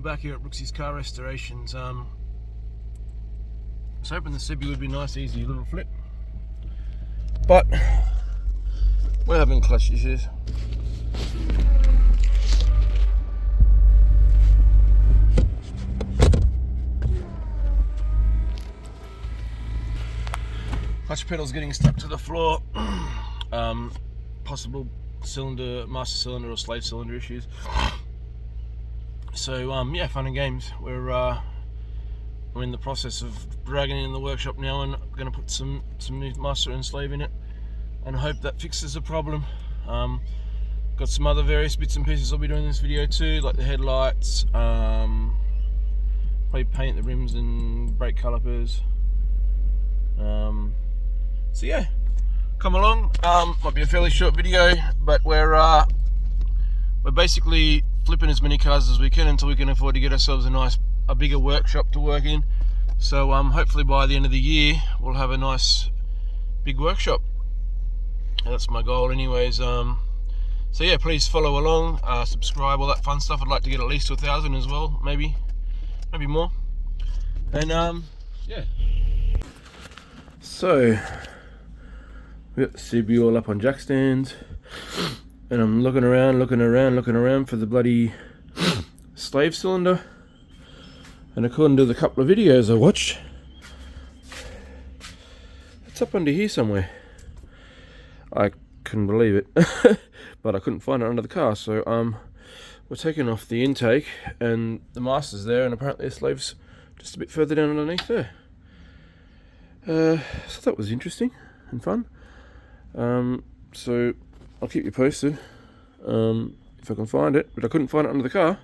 back here at Brooksy's Car Restorations. I was hoping the Cebu would be a nice, easy little flip, but we're having clutch issues. Clutch pedal's getting stuck to the floor. Possible cylinder, master cylinder or slave cylinder issues. So yeah, fun and games. We're in the process of dragging it in the workshop now, and going to put some new master and slave in it, and hope that fixes the problem. Got some other various bits and pieces I'll be doing in this video too, like the headlights, probably paint the rims and brake calipers. So yeah, come along. Might be a fairly short video, but we're basically flipping as many cars as we can until we can afford to get ourselves a bigger workshop to work in. So hopefully by the end of the year we'll have a nice big workshop. That's my goal anyways. So yeah, please follow along, subscribe, all that fun stuff. I'd like to get at least to 1,000 as well, maybe more. And yeah. So we got the Cebu all up on jack stands, and I'm looking around for the bloody slave cylinder. And according to the couple of videos I watched, it's up under here somewhere. I couldn't believe it, but I couldn't find it under the car. So we're taking off the intake, and the master's there, and apparently the slave's just a bit further down underneath there. So that was interesting and fun. So I'll keep you posted if I can find it, but I couldn't find it under the car.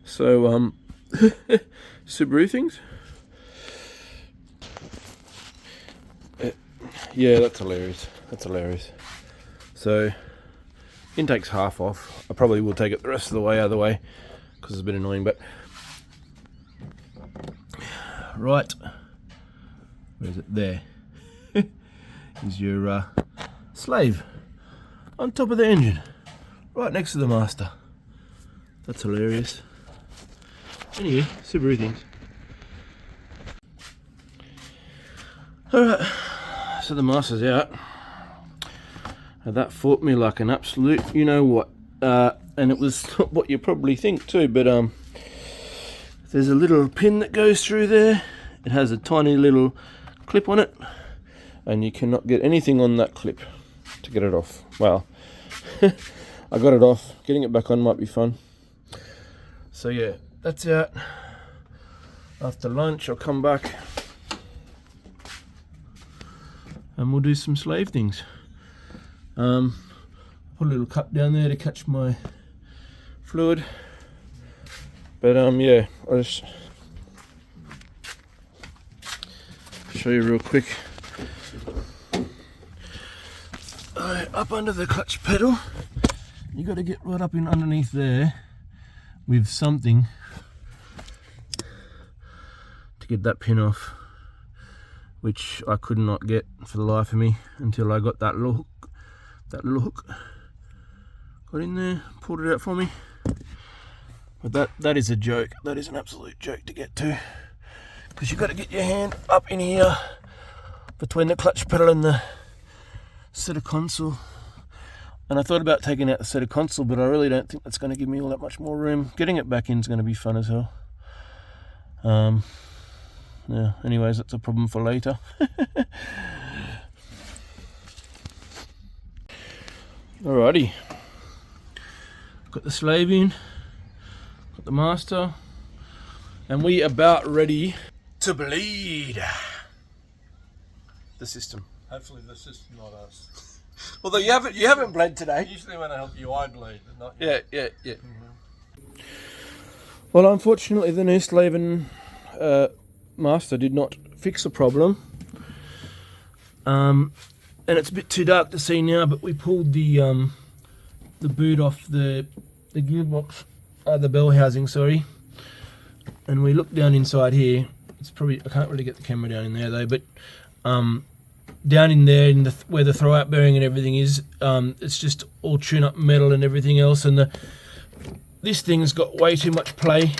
So Subaru things. Yeah, that's hilarious. So intake's half off. I probably will take it the rest of the way other way because it's a bit annoying, but right, where is it? There is your slave on top of the engine, right next to the master. That's hilarious. Anyway, Subaru things. Alright, so the master's out. And that fought me like an absolute you know what. And it was what you probably think too, but there's a little pin that goes through there. It has a tiny little clip on it, and you cannot get anything on that clip to get it off. Well, I got it off. Getting it back on might be fun. So yeah, that's out. After lunch I'll come back and we'll do some slave things. Put a little cup down there to catch my fluid, but yeah, I'll just show you real quick. Up under the clutch pedal, you got to get right up in underneath there with something to get that pin off, which I could not get for the life of me until I got that little hook. Got in there, pulled it out for me. But that is a joke. That is an absolute joke to get to, because you've got to get your hand up in here between the clutch pedal and the center console. And I thought about taking out the center console, but I really don't think that's going to give me all that much more room. Getting it back in is going to be fun as hell. Yeah, anyways, that's a problem for later. Alrighty, got the slave in, got the master, and we about ready to bleed the system. Hopefully the system, not us. Although you haven't bled today. Usually when I help you, I bleed, but not you. Yeah. Mm-hmm. Well, unfortunately, the new slave and master did not fix the problem. And it's a bit too dark to see now, but we pulled the boot off the gearbox, the bell housing, sorry. And we looked down inside here. It's probably, I can't really get the camera down in there though, but down in there, in where the throwout bearing and everything is, it's just all tune-up metal and everything else, and this thing's got way too much play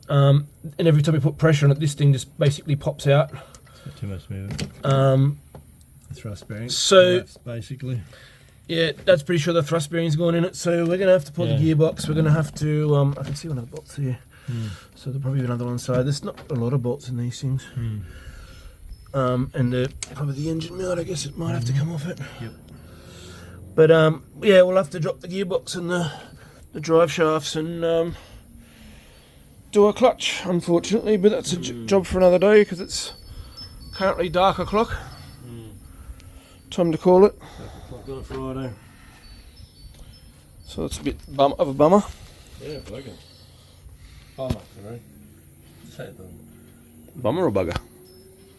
And every time you put pressure on it, this thing just basically pops out. Not too much movement. The thrust bearing. So basically. yeah, that's pretty sure the thrust bearing's gone in it. So we're gonna have to pull the gearbox. We're gonna have to. I can see one of the bolts here. So there'll probably be another one side. There's not a lot of bolts in these things. And probably the engine mount. I guess it might have to come off it. Yep. But yeah, we'll have to drop the gearbox and the drive shafts and do a clutch, unfortunately. But that's a job for another day because it's currently dark o'clock. Time to call it. On a Friday. So it's a bit of a bummer. Yeah, bugger. Bummer, right? Say the. Bummer or bugger?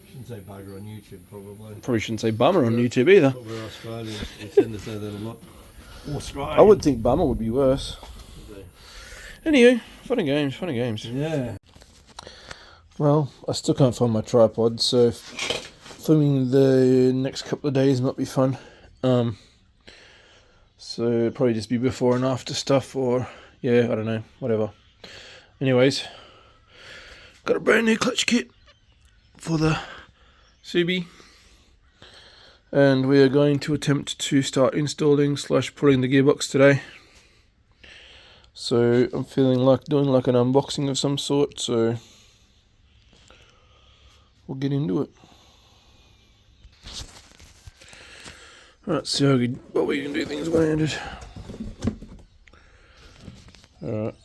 Shouldn't say bugger on YouTube, probably. Probably shouldn't say bummer on YouTube either. But we're Australians. We tend to say that a lot. Australian. I would think bummer would be worse. Anyway, funny games, funny games. Yeah. Well, I still can't find my tripod, so filming the next couple of days might be fun. So it'll probably just be before and after stuff, or yeah, I don't know, whatever. Anyways, got a brand new clutch kit for the Subi, and we are going to attempt to start installing / pulling the gearbox today. So I'm feeling like doing like an unboxing of some sort, so we'll get into it. Alright, see what we can do things one-handed. Alright.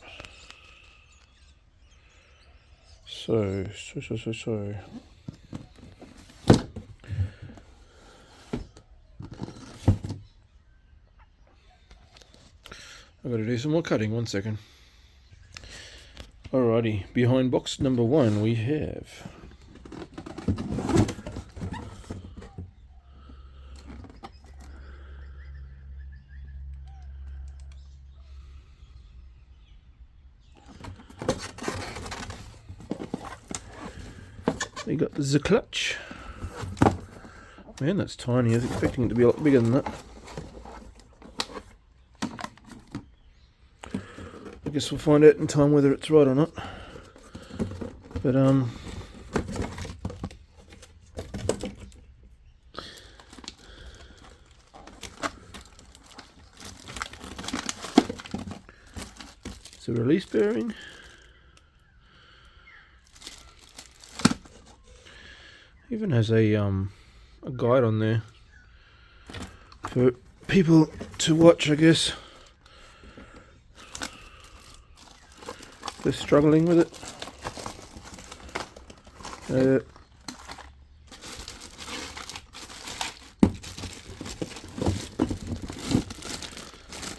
So. I've got to do some more cutting, 1 second. Alrighty, behind box number 1 we have we got the clutch. Man, that's tiny. I was expecting it to be a lot bigger than that. I guess we'll find out in time whether it's right or not. But it's a release bearing. Even has a guide on there for people to watch, I guess. They're struggling with it.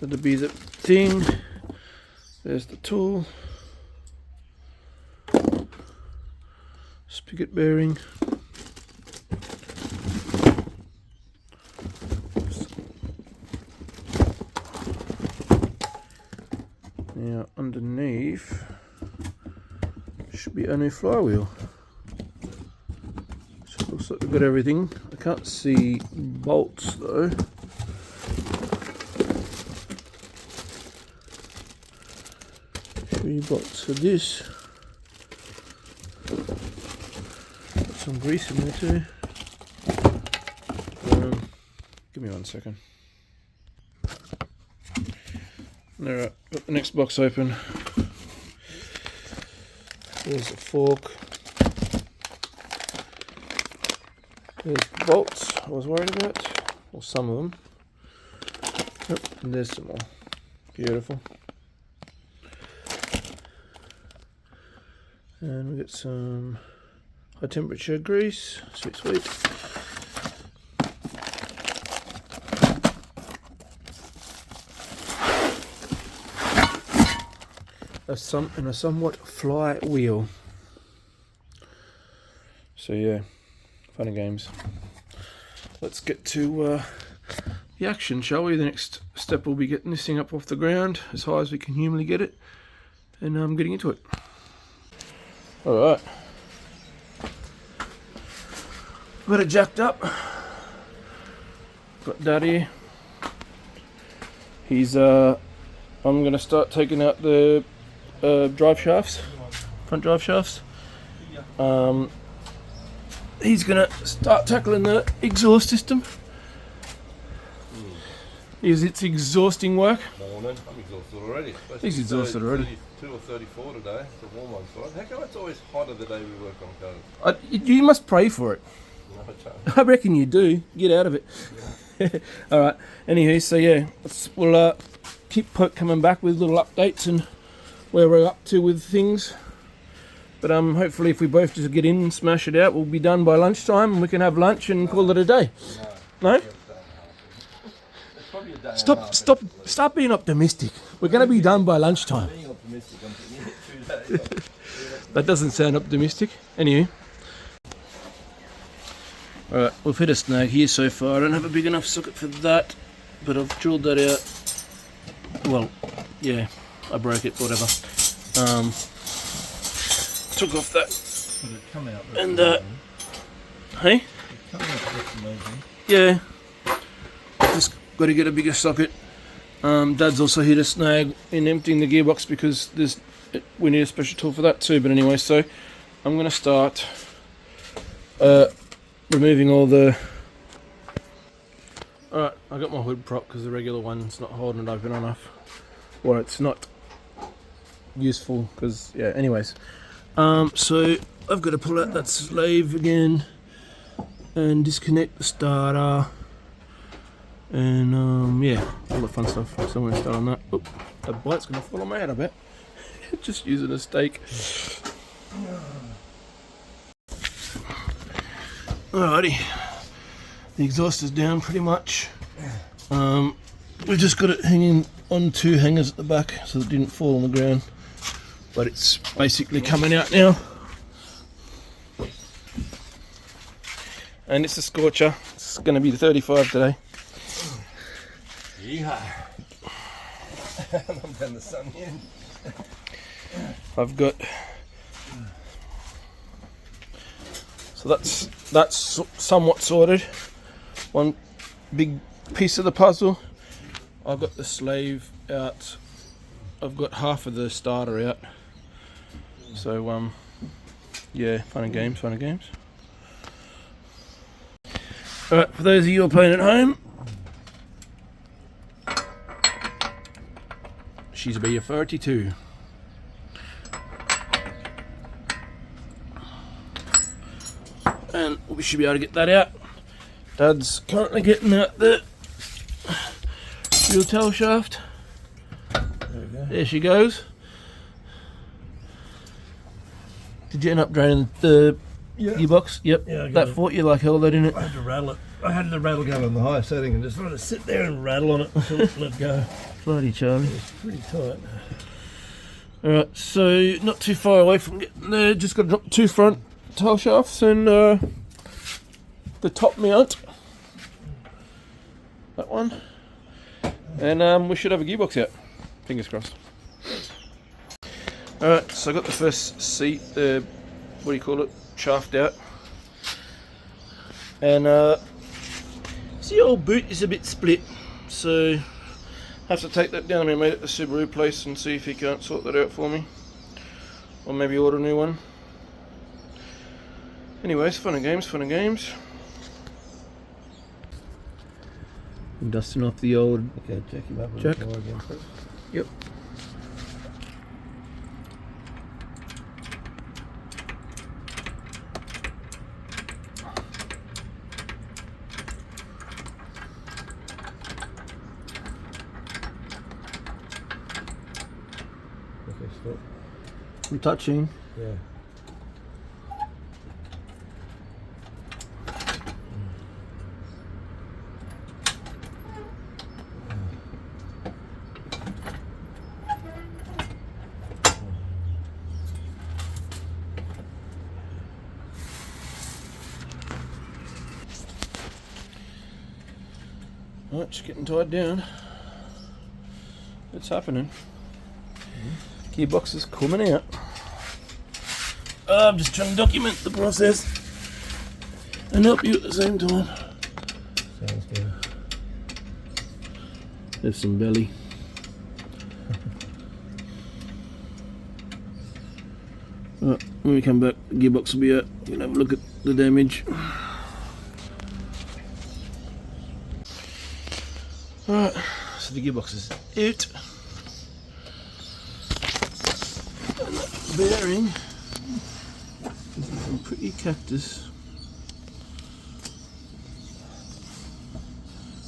That'll be the thing. There's the tool. Spigot bearing. Now underneath should be a new flywheel. So it looks like we've got everything. I can't see bolts though. Three bolts for this. Got some grease in there too. Give me 1 second. Alright, got the next box open. There's the fork. There's the bolts I was worried about, or some of them. Yep, and there's some more. Beautiful. And we got some high temperature grease. Sweet, sweet. And a somewhat flywheel. So yeah, fun and games. Let's get to the action, shall we? The next step will be getting this thing up off the ground as high as we can humanly get it, and I'm getting into it. Alright, got it jacked up. Got Daddy. He's I'm gonna start taking out the drive shafts. front drive shafts. He's gonna start tackling the exhaust system. Is it's exhausting work? Morning. I'm exhausted already. He's exhausted already. 32 or 34 today. It's a warm one. So how come it's always hotter the day we work on cars? You must pray for it. No chance. I reckon you do. Get out of it. All right. Anywho, so yeah, we'll keep coming back with little updates and where we're up to with things. But hopefully, if we both just get in and smash it out, we'll be done by lunchtime and we can have lunch and call it a day. No? Stop being optimistic. We're going to be done by lunchtime. Being optimistic, I'm thinking 2 days. That doesn't sound optimistic. Anyway. Alright, we've hit a snag here so far. I don't have a big enough socket for that, but I've drilled that out. Well, yeah, I broke it, whatever. Took off that. But it come out. And, hey? Come out, that's amazing. Yeah. Just got to get a bigger socket. Dad's also hit a snag in emptying the gearbox because we need a special tool for that too. But anyway, so I'm going to start removing all the... Alright, I got my hood prop because the regular one's not holding it open enough. Or it's not useful because, yeah, anyways. So I've got to pull out that slave again and disconnect the starter. And yeah, all the fun stuff. So I'm going to start on that. Oh, that bite's going to fall on my head, I bet. Just using a stake. Alrighty. The exhaust is down pretty much. We've just got it hanging on 2 hangers at the back so it didn't fall on the ground. But it's basically coming out now. And it's a scorcher. It's going to be 35 today. Yeehaw. I'm down the sun here. I've got... So that's somewhat sorted. One big piece of the puzzle. I've got the slave out. I've got half of the starter out. So yeah, fun and games. Alright, for those of you who are playing at home, she's about 32. And we should be able to get that out. Dad's currently getting out the fuel tail shaft. There we go. There she goes. Did you end up draining the gearbox? Yep. Yeah, I got that it. fought you like hell, though, didn't it? I had to rattle it. I had the rattle gun on the high setting and just let it sit there and rattle on it until it let go. Bloody Charlie. It's pretty tight. Alright, so not too far away from getting there. Just got to drop 2 front tail shafts and the top mount. That one. And we should have a gearbox out. Fingers crossed. Alright, so I got the first seat, the, what do you call it, shaft out. And see, the old boot is a bit split, so have to take that down. I mean, I made it the Subaru place and see if he can't sort that out for me. Or maybe order a new one. Anyways, fun and games. I'm dusting off the old... Okay, check him up. Check. Again, please. Yep. Okay, stop. I'm touching. Yeah. Right, just getting tied down. It's happening. Gearbox is coming out. I'm just trying to document the process and help you at the same time. Sounds good. There's some belly. Right, when we come back, the gearbox will be out. You can have a look at the damage. Alright, so the gearbox is out. And that bearing is looking pretty cactus.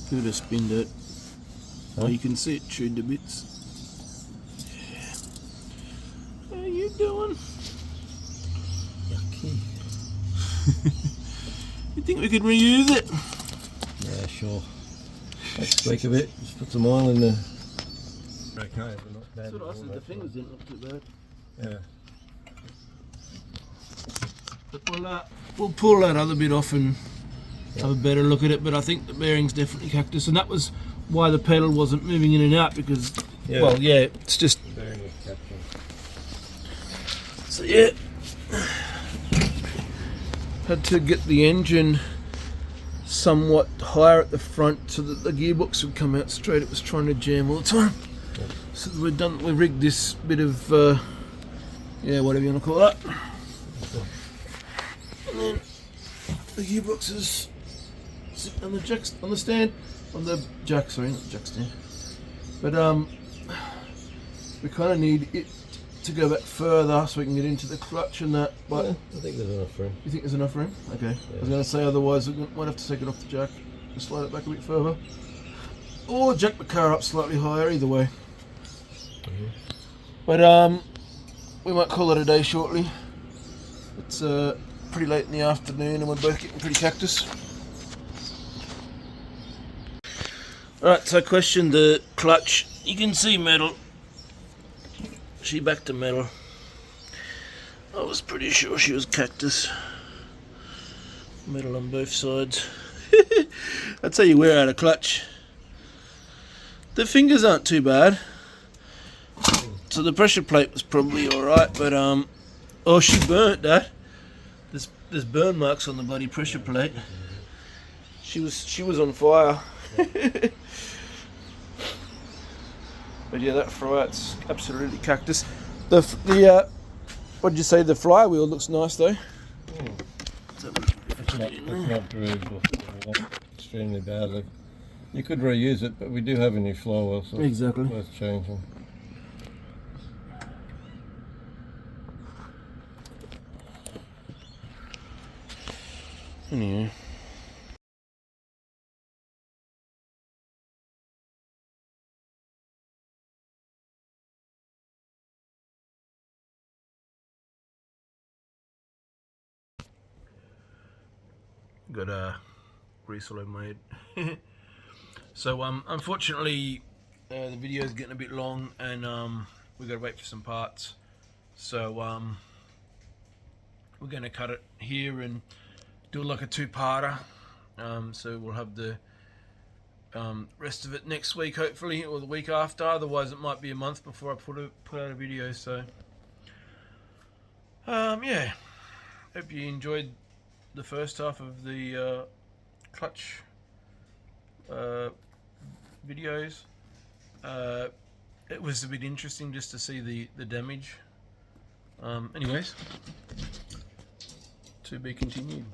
Give it a spin, Dirt. Oh, you can see it chewed to bits. Yeah. How you doing? Yucky. You think we could reuse it? Yeah, sure. Let's squeak a bit. Just put some oil in there. Okay, but not bad. That's what I said, the fingers didn't look too bad. Yeah. But we'll pull that other bit off and have a better look at it, but I think the bearing's definitely cactus, and that was why the pedal wasn't moving in and out, because, well, yeah, it's just... The bearing was capturing. So, yeah. Had to get the engine somewhat higher at the front so that the gearbox would come out straight. It was trying to jam all the time. Yeah. So we rigged this bit of, yeah, whatever you want to call that. And then the gearbox is sitting on the stand, not jack stand. But we kind of need it to go back further so we can get into the clutch and that. But Yeah, I think there's enough room. you think there's enough room? Okay. Yeah. I was going to say otherwise we might have to take it off the jack and slide it back a bit further, or jack the car up slightly higher. Either way. But we might call it a day shortly. It's pretty late in the afternoon and we're both getting pretty cactus. Alright, so I questioned the clutch. You can see metal. She back to metal. I was pretty sure she was cactus. Metal on both sides. That's how you wear out a clutch. The fingers aren't too bad. So the pressure plate was probably alright, but oh, she burnt that. There's burn marks on the bloody pressure plate. She was on fire. But yeah, that frye's absolutely cactus. The what did you say? The flywheel looks nice though. It's not grooved extremely badly. You could reuse it, but we do have a new flywheel, so Exactly. it's worth changing. Anyway. Got a grease all over my head. So unfortunately the video is getting a bit long and we got to wait for some parts. So we're going to cut it here and do like a two-parter. So we'll have the rest of it next week hopefully, or the week after. Otherwise it might be a month before I put out a video. So yeah, hope you enjoyed the first half of the clutch videos. It was a bit interesting just to see the damage. Anyways, to be continued.